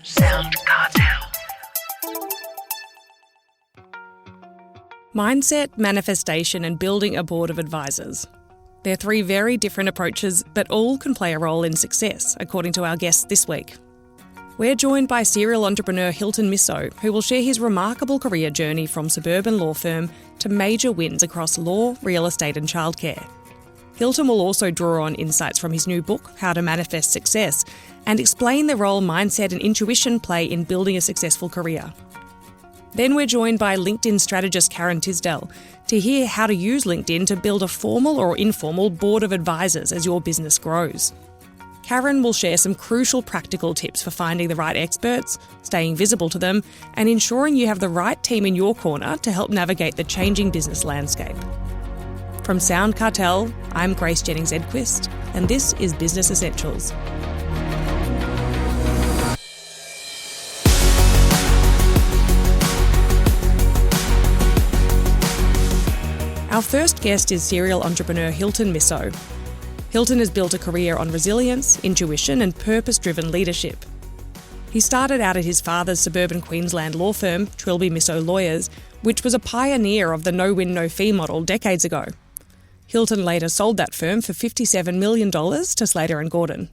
SoundCartel. Mindset, manifestation and building a board of advisors. They're three very different approaches, but all can play a role in success, according to our guests this week. We're joined by serial entrepreneur Hilton Misso, who will share his remarkable career journey from suburban law firm to major wins across law, real estate and childcare. Hilton will also draw on insights from his new book, How to Manifest Success, and explain the role mindset and intuition play in building a successful career. Then we're joined by LinkedIn strategist Karen Tisdell to hear how to use LinkedIn to build a formal or informal board of advisors as your business grows. Karen will share some crucial practical tips for finding the right experts, staying visible to them, and ensuring you have the right team in your corner to help navigate the changing business landscape. From SoundCartel, I'm Grace Jennings-Edquist, and this is Business Essentials. Our first guest is serial entrepreneur Hilton Misso. Hilton has built a career on resilience, intuition and purpose-driven leadership. He started out at his father's suburban Queensland law firm, Trilby Misso Lawyers, which was a pioneer of the no-win, no-fee model decades ago. Hilton later sold that firm for $57 million to Slater and Gordon.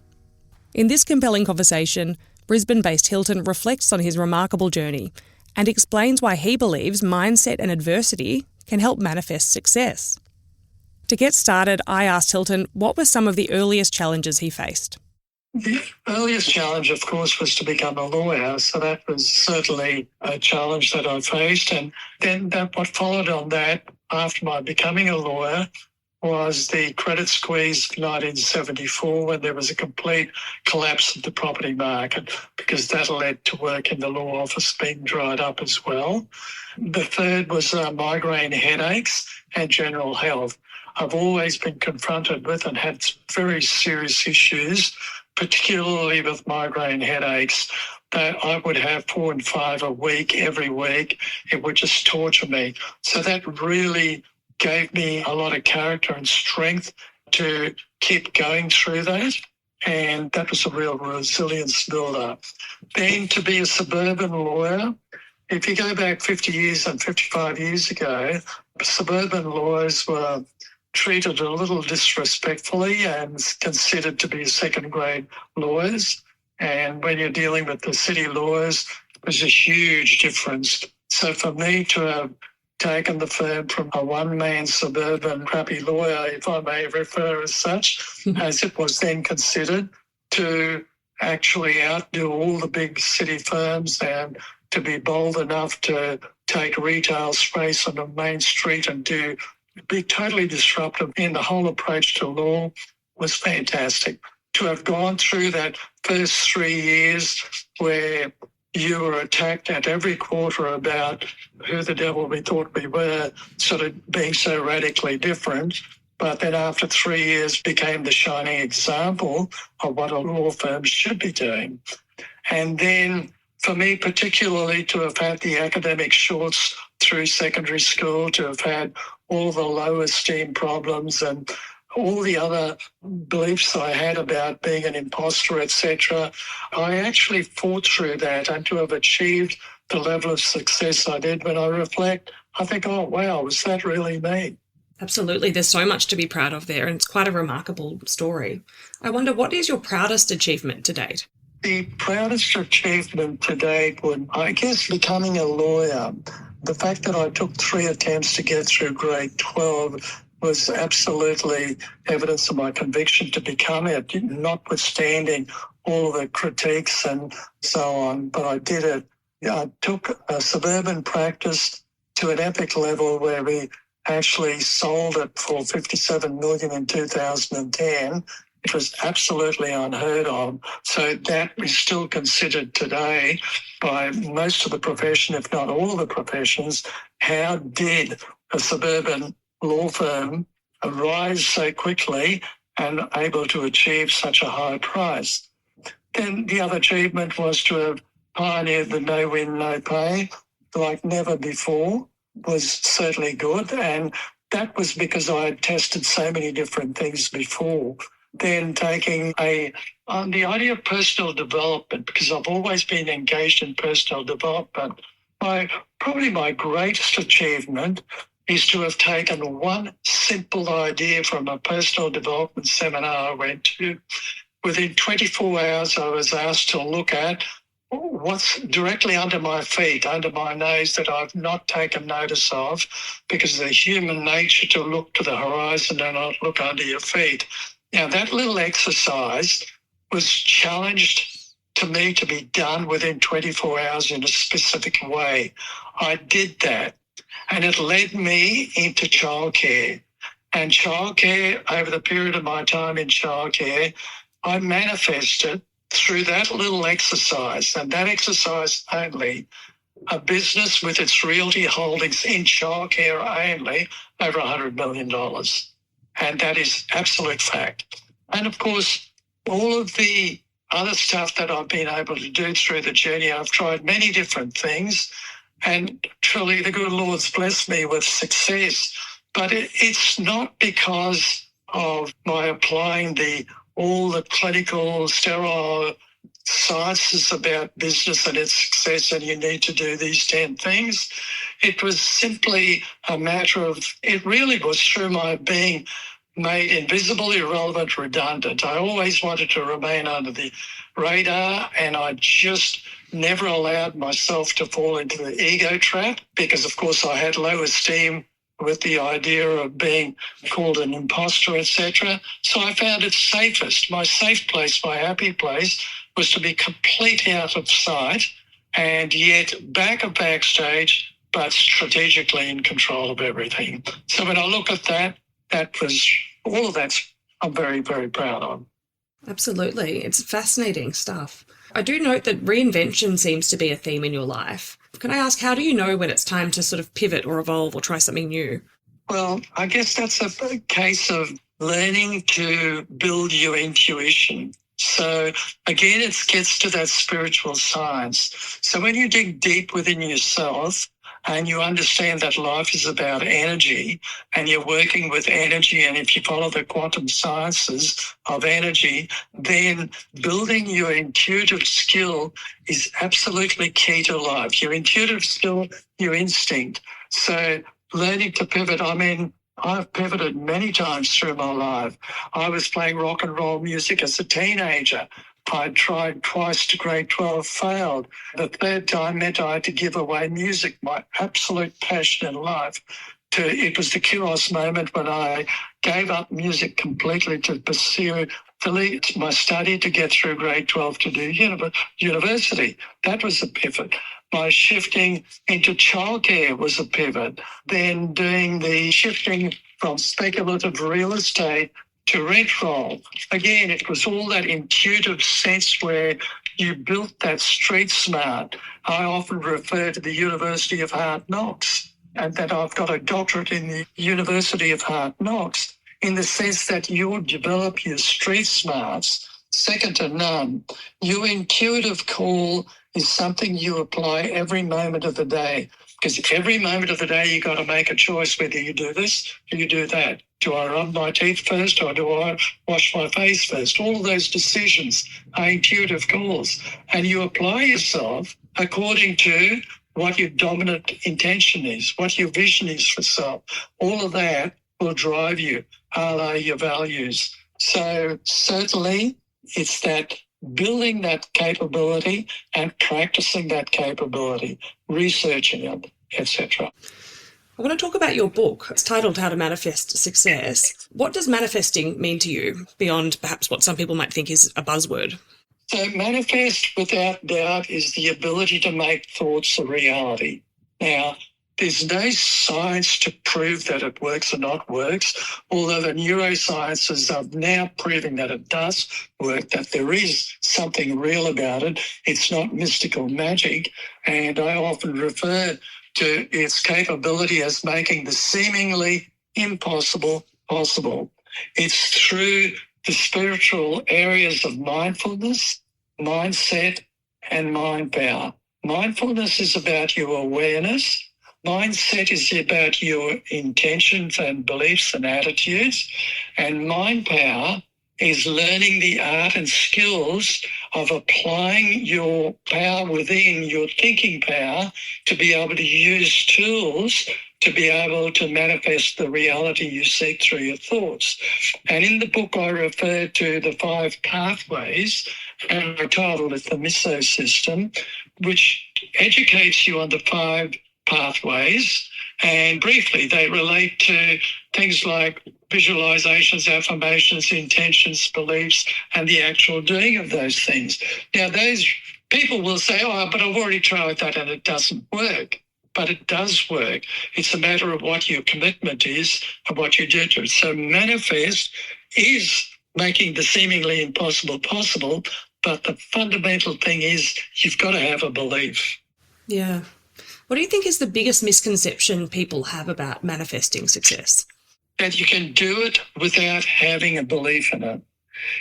In this compelling conversation, Brisbane-based Hilton reflects on his remarkable journey and explains why he believes mindset and adversity can help manifest success. To get started, I asked Hilton what were some of the earliest challenges he faced. The earliest challenge, of course, was to become a lawyer, so that was certainly a challenge that I faced. And then what followed on that, after my becoming a lawyer, was the credit squeeze of 1974, when there was a complete collapse of the property market, because that led to work in the law office being dried up as well. The third was migraine headaches and general health. I've always been confronted with and had very serious issues, particularly with migraine headaches, that I would have 4 and 5 a week, every week. It would just torture me. So that really gave me a lot of character and strength to keep going through that. And that was a real resilience builder. Then to be a suburban lawyer, if you go back 50 years and 55 years ago, suburban lawyers were treated a little disrespectfully and considered to be second-grade lawyers. And when you're dealing with the city lawyers, there's a huge difference. So for me to have taken the firm from a one-man suburban crappy lawyer, if I may refer as such, as it was then considered, to actually outdo all the big city firms and to be bold enough to take retail space on the main street and be totally disruptive in the whole approach to law was fantastic. To have gone through that first 3 years where you were attacked at every quarter about who the devil we thought we were, sort of being so radically different, but then after 3 years became the shining example of what a law firm should be doing. And then for me particularly, to have had the academic shorts through secondary school, to have had all the low esteem problems and all the other beliefs I had about being an imposter, etc. I actually fought through that, and to have achieved the level of success I did, when I reflect, I think, oh, wow, was that really me? Absolutely. There's so much to be proud of there, and it's quite a remarkable story. I wonder, what is your proudest achievement to date? The proudest achievement to date would, I guess, becoming a lawyer. The fact that I took 3 attempts to get through grade 12 was absolutely evidence of my conviction to become it, notwithstanding all the critiques and so on. But I did it. I took a suburban practice to an epic level where we actually sold it for $57 million in 2010. It was absolutely unheard of. So that is still considered today by most of the profession, if not all of the professions. How did a suburban law firm rise so quickly and able to achieve such a high price? Then the other achievement was to have pioneered the no-win, no-pay like never before, was certainly good. And that was because I had tested so many different things before. then taking on the idea of personal development, because I've always been engaged in personal development. Probably my greatest achievement is to have taken one simple idea from a personal development seminar I went to. Within 24 hours, I was asked to look at what's directly under my feet, under my nose, that I've not taken notice of, because of the human nature to look to the horizon and not look under your feet. Now, that little exercise was challenged to me to be done within 24 hours in a specific way. I did that, and it led me into childcare. And childcare, over the period of my time in childcare, I manifested through that little exercise, and that exercise only, a business with its realty holdings in childcare only over $100 million. And that is absolute fact. And of course, all of the other stuff that I've been able to do through the journey, I've tried many different things, and truly the good Lord's blessed me with success. But it's not because of my applying all the clinical, sterile sciences about business and its success, and you need to do these 10 things. It was simply a matter of, it really was through my being made invisible, irrelevant, redundant. I always wanted to remain under the radar, and I just never allowed myself to fall into the ego trap, because of course I had low esteem with the idea of being called an imposter, etc. So I found it safest. My safe place, my happy place, was to be completely out of sight and yet backstage, but strategically in control of everything. So when I look at that, all of that I'm very, very proud of. Absolutely. It's fascinating stuff. I do note that reinvention seems to be a theme in your life. Can I ask, how do you know when it's time to sort of pivot or evolve or try something new? Well, I guess that's a case of learning to build your intuition. So again, it gets to that spiritual science. So when you dig deep within yourself and you understand that life is about energy and you're working with energy, and if you follow the quantum sciences of energy, then building your intuitive skill is absolutely key to life. Your intuitive skill, your instinct. So learning to pivot, I've pivoted many times through my life. I was playing rock and roll music as a teenager. I tried twice to grade 12, failed. The third time meant I had to give away music, my absolute passion in life. It was the Kairos moment when I gave up music completely to pursue my study to get through grade 12 to do university. That was a pivot. My shifting into childcare was a pivot. Then doing the shifting from speculative real estate to rent roll. Again, it was all that intuitive sense where you built that street smart. I often refer to the University of Hard Knocks, and that I've got a doctorate in the University of Hard Knocks, in the sense that you develop your street smarts, second to none. Your intuitive call is something you apply every moment of the day, because every moment of the day you got to make a choice whether you do this or you do that. Do I rub my teeth first, or do I wash my face first? All of those decisions are intuitive calls, and you apply yourself according to what your dominant intention is, what your vision is for self. All of that will drive you, a la your values. So certainly it's that building that capability and practicing that capability, researching it, etc. I want to talk about your book. It's titled How to Manifest Success. What does manifesting mean to you, beyond perhaps what some people might think is a buzzword? So manifest, without doubt, is the ability to make thoughts a reality. Now, there's no science to prove that it works or not works, although the neurosciences are now proving that it does work, that there is something real about it. It's not mystical magic, and I often refer to its capability as making the seemingly impossible possible. It's through the spiritual areas of mindfulness, mindset, and mind power. Mindfulness is about your awareness. Mindset is about your intentions and beliefs and attitudes. And mind power is learning the art and skills of applying your power within, your thinking power, to be able to use tools to be able to manifest the reality you seek through your thoughts. And in the book, I refer to the 5 pathways, and I titled it the Misso system, which educates you on the 5 pathways. And briefly, they relate to things like visualizations, affirmations, intentions, beliefs, and the actual doing of those things. Now, those people will say, oh, but I've already tried that and it doesn't work. But it does work. It's a matter of what your commitment is and what you do to it. So manifest is making the seemingly impossible possible, but the fundamental thing is you've got to have a belief. Yeah. What do you think is the biggest misconception people have about manifesting success? That you can do it without having a belief in it.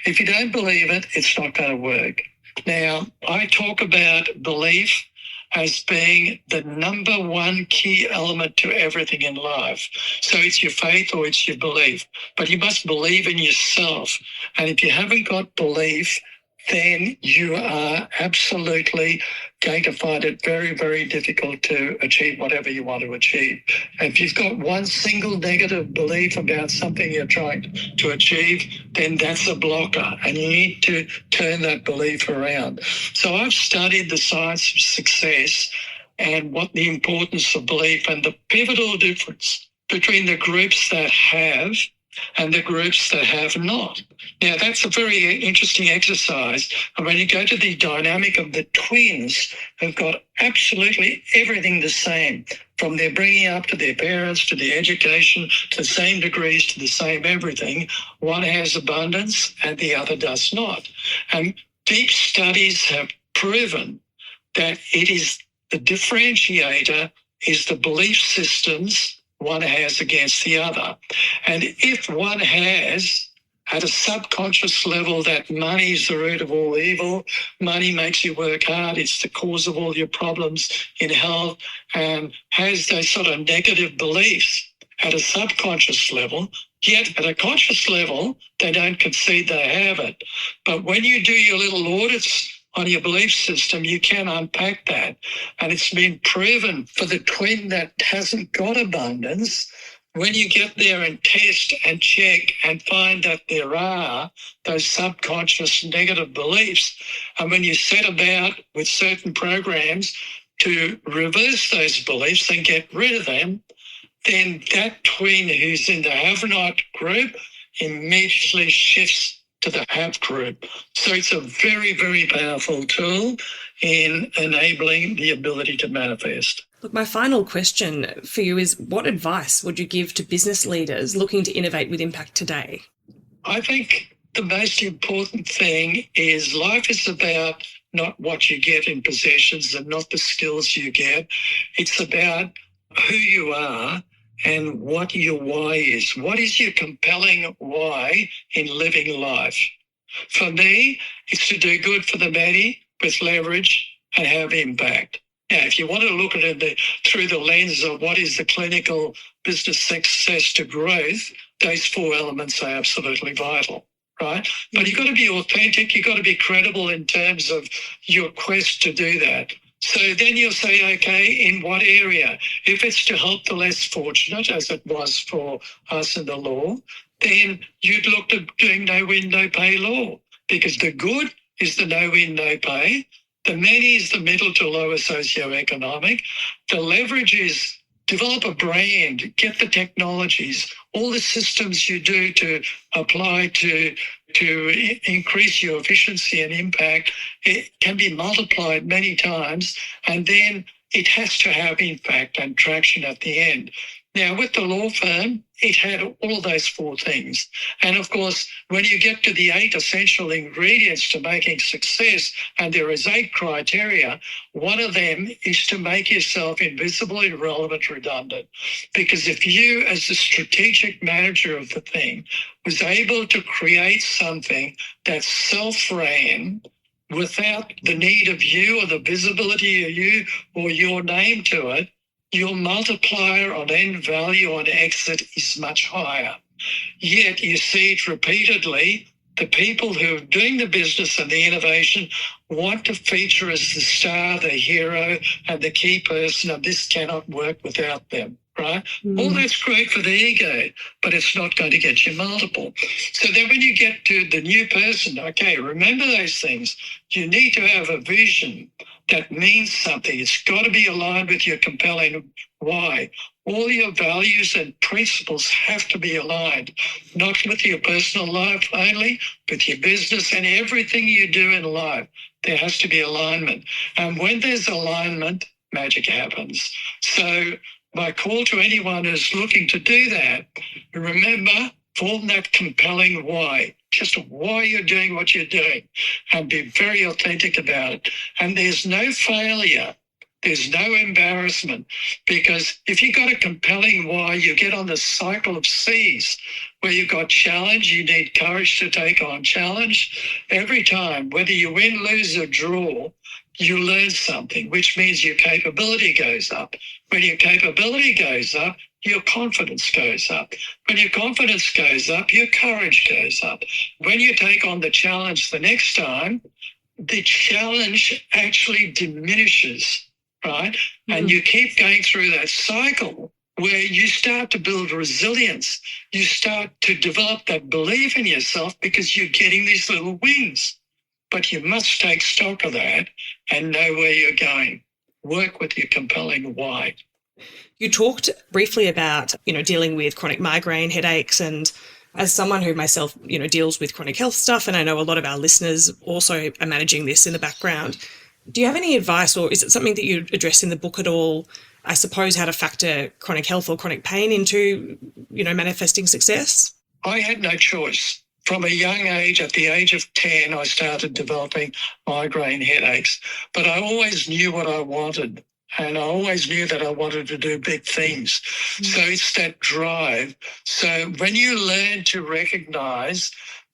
If you don't believe it, it's not going to work. Now, I talk about belief as being the number one key element to everything in life. So it's your faith or it's your belief. But you must believe in yourself. And if you haven't got belief, then you are absolutely going to find it very, very difficult to achieve whatever you want to achieve. And if you've got one single negative belief about something you're trying to achieve, then that's a blocker, and you need to turn that belief around. So I've studied the science of success and what the importance of belief and the pivotal difference between the groups that have and the groups that have not. Now, that's a very interesting exercise. And when you go to the dynamic of the twins, who've got absolutely everything the same, from their bringing up to their parents, to their education, to the same degrees, to the same everything, one has abundance and the other does not. And deep studies have proven that it is the differentiator is the belief systems one has against the other. And if one has, at a subconscious level, that money is the root of all evil, money makes you work hard, it's the cause of all your problems in health, and has those sort of negative beliefs at a subconscious level, yet at a conscious level, they don't concede they have it. But when you do your little audits on your belief system, you can unpack that. And it's been proven for the twin that hasn't got abundance, when you get there and test and check and find that there are those subconscious negative beliefs, and when you set about with certain programs to reverse those beliefs and get rid of them, then that twin who's in the have-not group immediately shifts to the have group. So it's a very, very powerful tool in enabling the ability to manifest. Look, my final question for you is, what advice would you give to business leaders looking to innovate with impact today? I think the most important thing is life is about not what you get in possessions and not the skills you get. It's about who you are and what your why is. What is your compelling why in living life? For me, it's to do good for the many with leverage and have impact. Now, if you want to look at it through the lens of what is the clinical business success to growth, those 4 elements are absolutely vital, right? But you've got to be authentic. You've got to be credible in terms of your quest to do that. So then you'll say, okay, in what area? If it's to help the less fortunate, as it was for us in the law, then you'd look at doing no-win, no-pay law, because the good is the no-win, no-pay. The many is the middle to lower socioeconomic. The leverage is develop a brand, get the technologies, all the systems you do to apply to increase your efficiency and impact. It can be multiplied many times, and then it has to have impact and traction at the end. Now, with the law firm, it had all of those 4 things. And of course, when you get to the 8 essential ingredients to making success, and there is 8 criteria, one of them is to make yourself invisible, irrelevant, redundant. Because if you, as the strategic manager of the thing, was able to create something that self-ran without the need of you or the visibility of you or your name to it, your multiplier on end value on exit is much higher. Yet you see it repeatedly The people who are doing the business and the innovation want to feature as the star, the hero, and the key person, and this cannot work without them, right? All that's great for the ego, but it's not going to get you multiple. So then when you get to the new person, okay, remember those things. You need to have a vision that means something. It's got to be aligned with your compelling why. All your values and principles have to be aligned, not with your personal life only, with your business and everything you do in life. There has to be alignment. And when there's alignment, magic happens. So my call to anyone who's looking to do that, remember, form that compelling why, just why you're doing what you're doing, and be very authentic about it. And there's no failure. There's no embarrassment, because if you've got a compelling why, you get on the cycle of C's where you've got challenge, you need courage to take on challenge. Every time, whether you win, lose or draw, you learn something, which means your capability goes up. When your capability goes up, your confidence goes up. When your confidence goes up, your courage goes up. When you take on the challenge the next time, the challenge actually diminishes, right? And you keep going through that cycle where you start to build resilience. You start to develop that belief in yourself because you're getting these little wins. But you must take stock of that and know where you're going. Work with your compelling why. You talked briefly about, dealing with chronic migraine headaches, and as someone who myself, deals with chronic health stuff, and I know a lot of our listeners also are managing this in the background. Do you have any advice, or is it something that you address in the book at all? I suppose how to factor chronic health or chronic pain into, manifesting success? I had no choice. From a young age, at the age of 10, I started developing migraine headaches, but I always knew what I wanted. And I always knew that I wanted to do big things. So it's that drive. So when you learn to recognize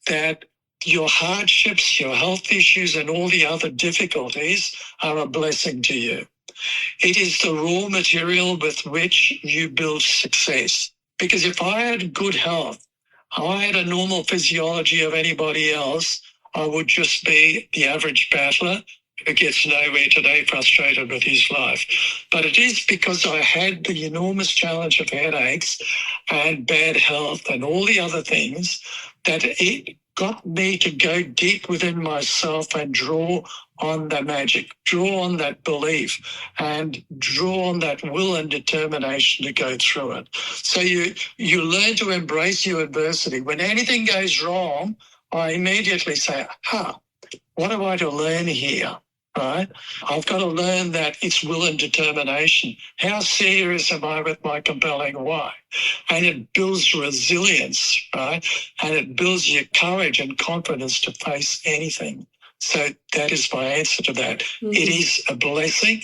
that your hardships, your health issues, and all the other difficulties are a blessing to you, it is the raw material with which you build success. Because if I had good health, I had a normal physiology of anybody else, I would just be the average battler who gets nowhere today, frustrated with his life. But it is because I had the enormous challenge of headaches and bad health and all the other things that it got me to go deep within myself and draw on the magic, draw on that belief, and draw on that will and determination to go through it. So you learn to embrace your adversity. When anything goes wrong, I immediately say, what am I to learn here? Right? I've got to learn that it's will and determination. How serious am I with my compelling why? And it builds resilience, right? And it builds your courage and confidence to face anything. So that is my answer to that. It is a blessing,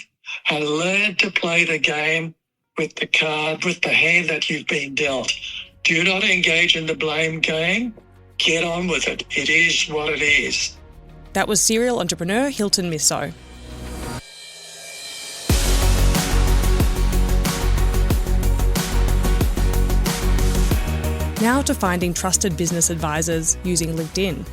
and learn to play the game with the card, with the hand that you've been dealt. Do not engage in the blame game. Get on with it. It is what it is. That was serial entrepreneur Hilton Misso. Now to finding trusted business advisors using LinkedIn.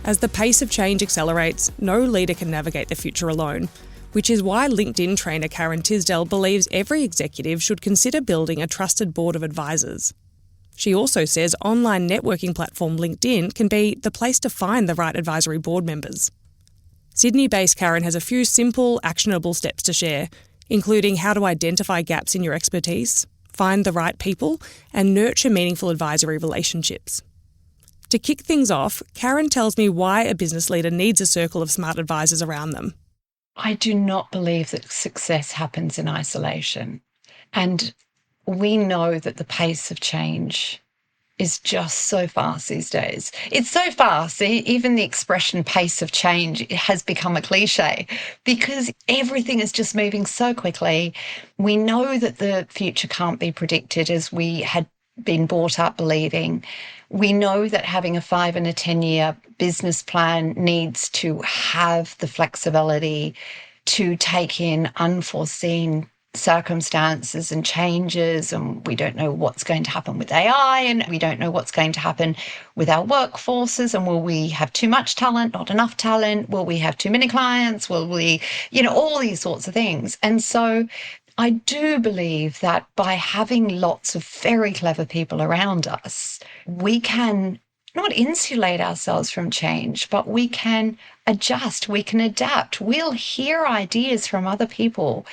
As the pace of change accelerates, no leader can navigate the future alone, which is why LinkedIn trainer Karen Tisdale believes every executive should consider building a trusted board of advisors. She also says online networking platform LinkedIn can be the place to find the right advisory board members. Sydney-based Karen has a few simple, actionable steps to share, including how to identify gaps in your expertise, find the right people, and nurture meaningful advisory relationships. To kick things off, Karen tells me why a business leader needs a circle of smart advisors around them. I do not believe that success happens in isolation. And we know that the pace of change is just so fast these days. It's so fast, even the expression pace of change has become a cliche because everything is just moving so quickly. We know that the future can't be predicted as we had been brought up believing. We know that having a 5 and a 10-year business plan needs to have the flexibility to take in unforeseen circumstances and changes, and we don't know what's going to happen with AI, and we don't know what's going to happen with our workforces, and will we have too much talent, not enough talent? Will we have too many clients? Will we, all these sorts of things. And so I do believe that by having lots of very clever people around us, we can not insulate ourselves from change, but we can adjust, we can adapt. We'll hear ideas from other people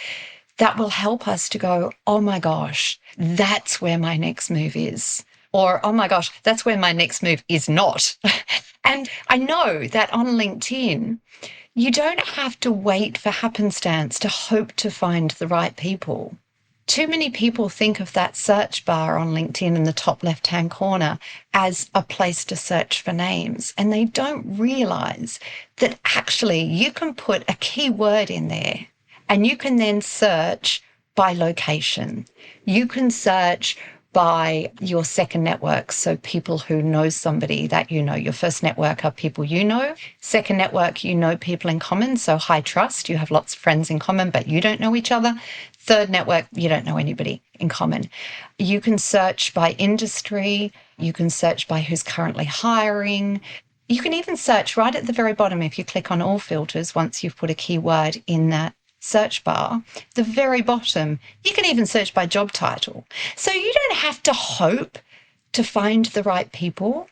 that will help us to go, oh my gosh, that's where my next move is. Or, oh my gosh, that's where my next move is not. And I know that on LinkedIn, you don't have to wait for happenstance to hope to find the right people. Too many people think of that search bar on LinkedIn in the top left-hand corner as a place to search for names, and they don't realize that actually you can put a keyword in there and you can then search by location. You can search by your second network, so people who know somebody that you know. Your first network are people you know. Second network, people in common, so high trust. You have lots of friends in common, but you don't know each other. Third network, you don't know anybody in common. You can search by industry. You can search by who's currently hiring. You can even search right at the very bottom if you click on all filters once you've put a keyword in that search bar, the very bottom, you can even search by job title. So you don't have to hope to find the right people.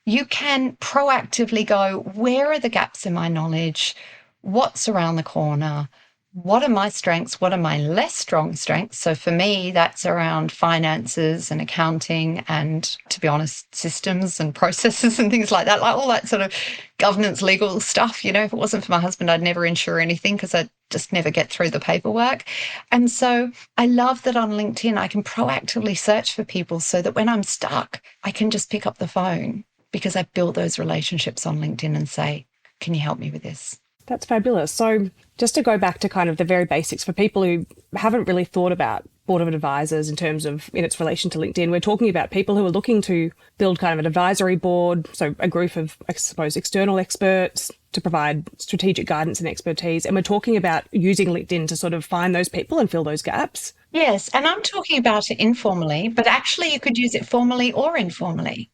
You can proactively go, where are the gaps in my knowledge? What's around the corner? What are my strengths? What are my less strong strengths? So for me, that's around finances and accounting and, to be honest, systems and processes and things like that, like all that sort of governance, legal stuff. If it wasn't for my husband, I'd never insure anything because I'd just never get through the paperwork. And so I love that on LinkedIn, I can proactively search for people so that when I'm stuck, I can just pick up the phone because I've built those relationships on LinkedIn and say, can you help me with this? That's fabulous. So just to go back to kind of the very basics for people who haven't really thought about board of advisors in terms of in its relation to LinkedIn, we're talking about people who are looking to build kind of an advisory board, so a group of, I suppose, external experts to provide strategic guidance and expertise. And we're talking about using LinkedIn to sort of find those people and fill those gaps. Yes, and I'm talking about it informally, but actually you could use it formally or informally.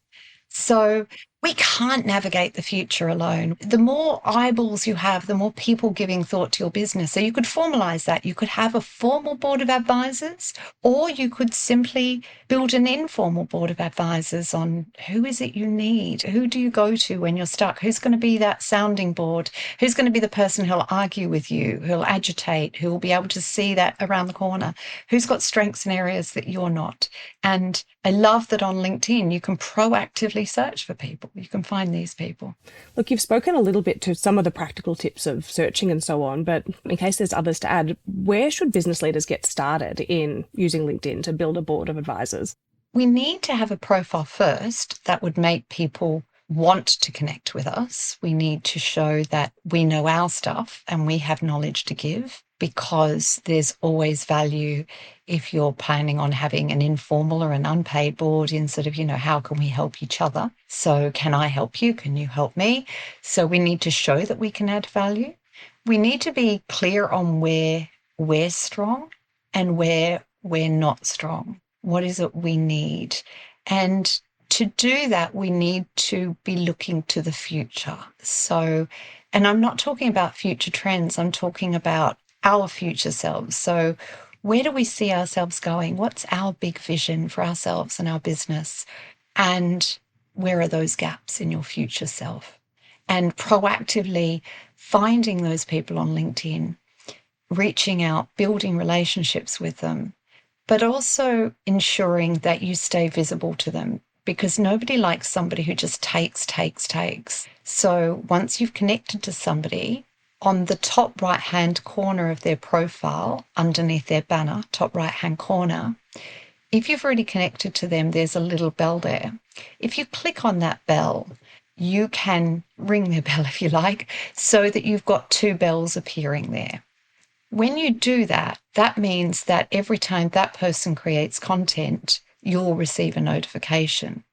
So we can't navigate the future alone. The more eyeballs you have, the more people giving thought to your business. So you could formalize that. You could have a formal board of advisors, or you could simply build an informal board of advisors on who is it you need? Who do you go to when you're stuck? Who's going to be that sounding board? Who's going to be the person who'll argue with you, who'll agitate, who will be able to see that around the corner? Who's got strengths in areas that you're not? And I love that on LinkedIn, you can proactively search for people. You can find these people. Look, you've spoken a little bit to some of the practical tips of searching and so on, but in case there's others to add, where should business leaders get started in using LinkedIn to build a board of advisors? We need to have a profile first that would make people want to connect with us. We need to show that we know our stuff and we have knowledge to give, because there's always value if you're planning on having an informal or an unpaid board in sort of, how can we help each other? So can I help you? Can you help me? So we need to show that we can add value. We need to be clear on where we're strong and where we're not strong. What is it we need? And to do that, we need to be looking to the future. So, and I'm not talking about future trends, I'm talking about our future selves. So where do we see ourselves going? What's our big vision for ourselves and our business? And where are those gaps in your future self? And proactively finding those people on LinkedIn, reaching out, building relationships with them, but also ensuring that you stay visible to them, because nobody likes somebody who just takes. So once you've connected to somebody, on the top right-hand corner of their profile, underneath their banner, top right-hand corner, if you've already connected to them, there's a little bell there. If you click on that bell, you can ring their bell if you like, so that you've got two bells appearing there. When you do that, that means that every time that person creates content, you'll receive a notification.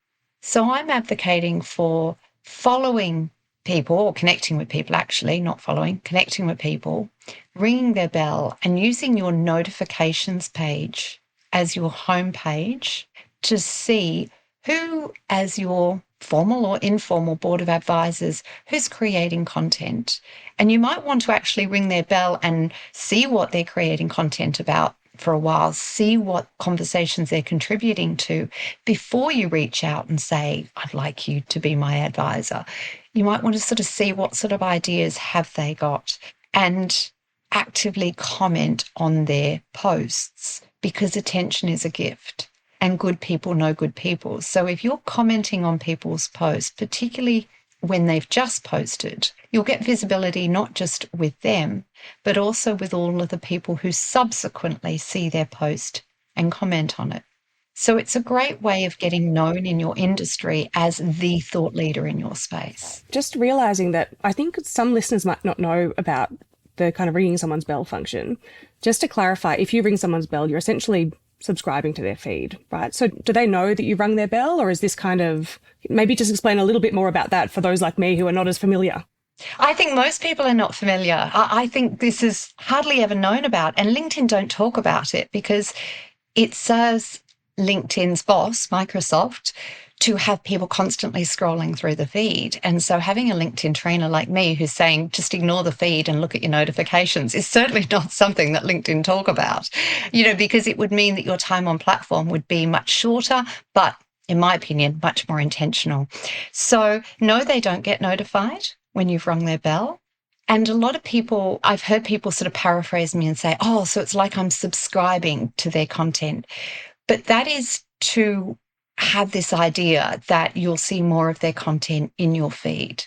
So I'm advocating for following people, or connecting with people actually, not following, connecting with people, ringing their bell and using your notifications page as your home page to see who, as your formal or informal board of advisors, who's creating content. And you might want to actually ring their bell and see what they're creating content about for a while, see what conversations they're contributing to before you reach out and say, I'd like you to be my advisor. You might want to sort of see what sort of ideas have they got and actively comment on their posts, because attention is a gift and good people know good people. So if you're commenting on people's posts, particularly when they've just posted, you'll get visibility not just with them, but also with all of the people who subsequently see their post and comment on it. So it's a great way of getting known in your industry as the thought leader in your space. Just realising that I think some listeners might not know about the kind of ringing someone's bell function. Just to clarify, if you ring someone's bell, you're essentially subscribing to their feed, right? So do they know that you rung their bell, or is this kind of, maybe just explain a little bit more about that for those like me who are not as familiar? I think most people are not familiar. I think this is hardly ever known about, and LinkedIn don't talk about it because it serves LinkedIn's boss, Microsoft, to have people constantly scrolling through the feed. And so having a LinkedIn trainer like me who's saying, just ignore the feed and look at your notifications is certainly not something that LinkedIn talk about, because it would mean that your time on platform would be much shorter, but in my opinion, much more intentional. So no, they don't get notified when you've rung their bell. And a lot of people, I've heard people sort of paraphrase me and say, oh, so it's like I'm subscribing to their content. But that is to have this idea that you'll see more of their content in your feed.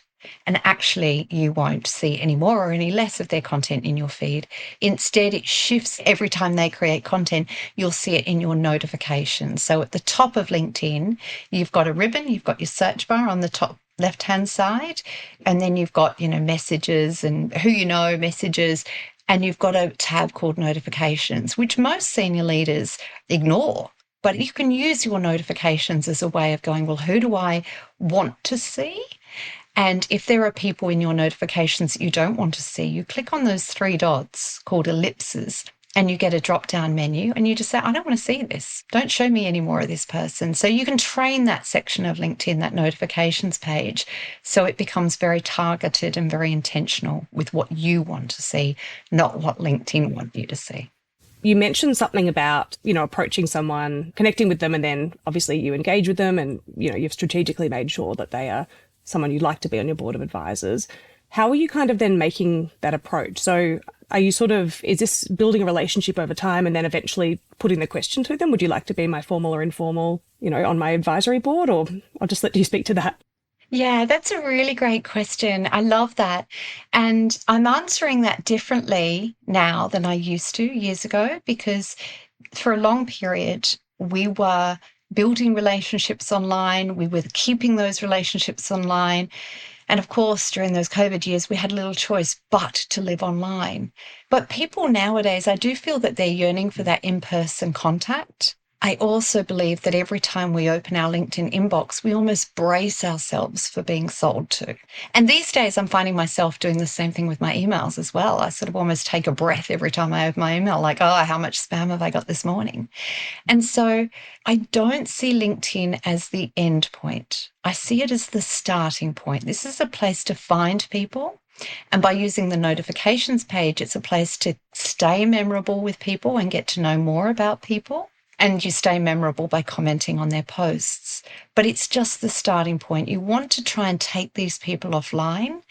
And actually, you won't see any more or any less of their content in your feed. Instead, it shifts every time they create content. You'll see it in your notifications. So at the top of LinkedIn, you've got a ribbon, you've got your search bar on the top left-hand side, and then you've got, messages and who you know, messages, and you've got a tab called notifications, which most senior leaders ignore. But you can use your notifications as a way of going, well, who do I want to see? And if there are people in your notifications that you don't want to see, you click on those three dots called ellipses, and you get a drop-down menu, and you just say, I don't want to see this. Don't show me any more of this person. So you can train that section of LinkedIn, that notifications page, so it becomes very targeted and very intentional with what you want to see, not what LinkedIn want you to see. You mentioned something about, approaching someone, connecting with them, and then obviously you engage with them and, you've strategically made sure that they are someone you'd like to be on your board of advisors. How are you kind of then making that approach? So are you is this building a relationship over time and then eventually putting the question to them? Would you like to be my formal or informal, on my advisory board? Or I'll just let you speak to that. Yeah, that's a really great question. I love that. And I'm answering that differently now than I used to years ago, because for a long period, we were building relationships online. We were keeping those relationships online. And of course, during those COVID years, we had little choice but to live online. But people nowadays, I do feel that they're yearning for that in-person contact. I also believe that every time we open our LinkedIn inbox, we almost brace ourselves for being sold to. And these days, I'm finding myself doing the same thing with my emails as well. I sort of almost take a breath every time I open my email, like, oh, how much spam have I got this morning? And so I don't see LinkedIn as the end point. I see it as the starting point. This is a place to find people. And by using the notifications page, it's a place to stay memorable with people and get to know more about people. And you stay memorable by commenting on their posts. But it's just the starting point. You want to try and take these people offline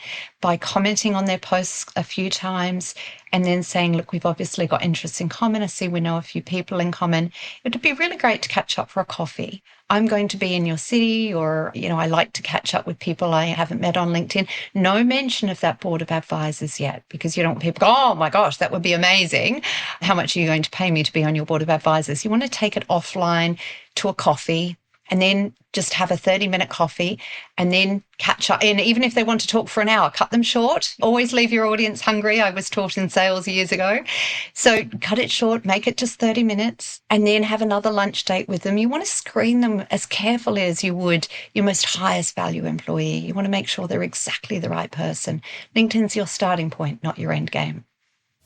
by commenting on their posts a few times and then saying, look, we've obviously got interests in common. I see we know a few people in common. It would be really great to catch up for a coffee. I'm going to be in your city, or, I like to catch up with people I haven't met on LinkedIn. No mention of that board of advisors yet, because you don't want people to go, oh my gosh, that would be amazing. How much are you going to pay me to be on your board of advisors? You want to take it offline to a coffee and then just have a 30-minute coffee and then catch up. And even if they want to talk for an hour, cut them short. Always leave your audience hungry. I was taught in sales years ago. So cut it short, make it just 30 minutes, and then have another lunch date with them. You want to screen them as carefully as you would your most highest value employee. You want to make sure they're exactly the right person. LinkedIn's your starting point, not your end game.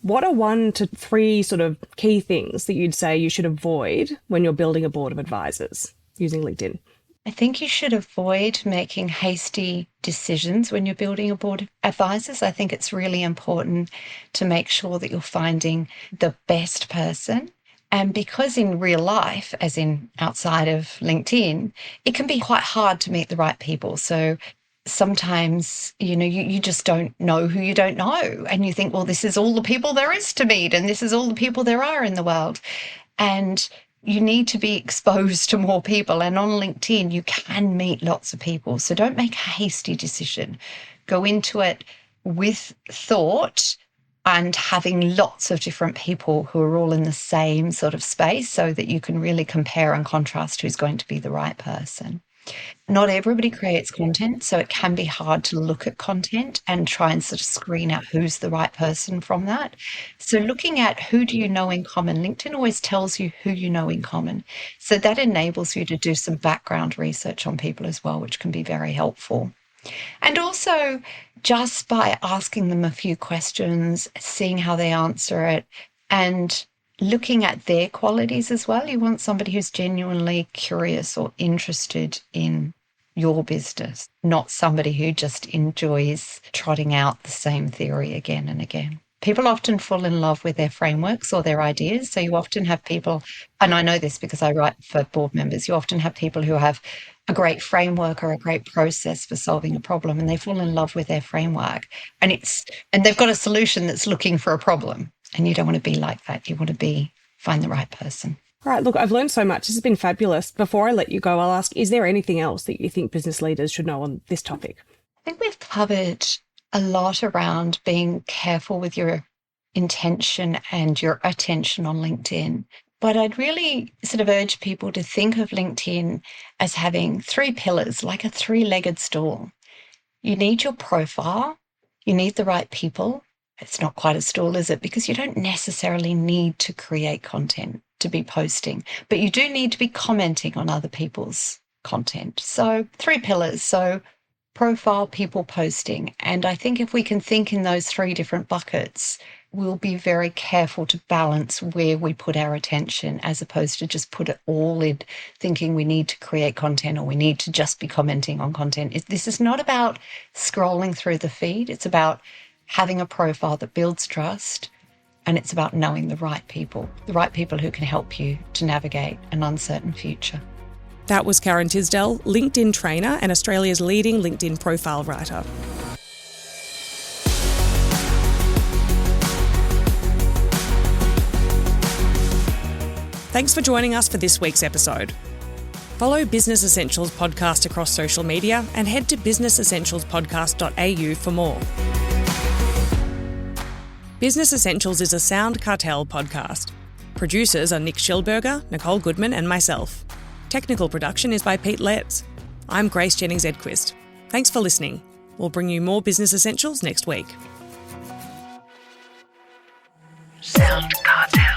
What are 1 to 3 sort of key things that you'd say you should avoid when you're building a board of advisors using LinkedIn? I think you should avoid making hasty decisions when you're building a board of advisors. I think it's really important to make sure that you're finding the best person. And because in real life, as in outside of LinkedIn, it can be quite hard to meet the right people. So sometimes, you just don't know who you don't know. And you think, well, this is all the people there is to meet, and this is all the people there are in the world. And you need to be exposed to more people. And on LinkedIn, you can meet lots of people. So don't make a hasty decision. Go into it with thought and having lots of different people who are all in the same sort of space so that you can really compare and contrast who's going to be the right person. Not everybody creates content, so it can be hard to look at content and try and sort of screen out who's the right person from that. So looking at who do you know in common, LinkedIn always tells you who you know in common. So that enables you to do some background research on people as well, which can be very helpful. And also just by asking them a few questions, seeing how they answer it, and looking at their qualities as well. You want somebody who's genuinely curious or interested in your business, not somebody who just enjoys trotting out the same theory again and again. People often fall in love with their frameworks or their ideas. So you often have people, and I know this because I write for board members, you often have people who have a great framework or a great process for solving a problem, and they fall in love with their framework. And they've got a solution that's looking for a problem. And you don't want to be like that. You want to find the right person. All right, look, I've learned so much. This has been fabulous. Before I let you go, I'll ask, is there anything else that you think business leaders should know on this topic? I think we've covered a lot around being careful with your intention and your attention on LinkedIn. But I'd really sort of urge people to think of LinkedIn as having 3 pillars, like a 3-legged stool. You need your profile, you need the right people. It's not quite a stool, is it? Because you don't necessarily need to create content to be posting, but you do need to be commenting on other people's content. So 3 pillars. So profile, people, posting. And I think if we can think in those 3 different buckets, we'll be very careful to balance where we put our attention as opposed to just put it all in thinking we need to create content or we need to just be commenting on content. This is not about scrolling through the feed. It's about having a profile that builds trust, and it's about knowing the right people who can help you to navigate an uncertain future. That was Karen Tisdale, LinkedIn trainer and Australia's leading LinkedIn profile writer. Thanks for joining us for this week's episode. Follow Business Essentials podcast across social media and head to businessessentialspodcast.au for more. Business Essentials is a SoundCartel podcast. Producers are Nick Schellberger, Nicole Goodman and myself. Technical production is by Pete Letts. I'm Grace Jennings-Edquist. Thanks for listening. We'll bring you more Business Essentials next week. SoundCartel.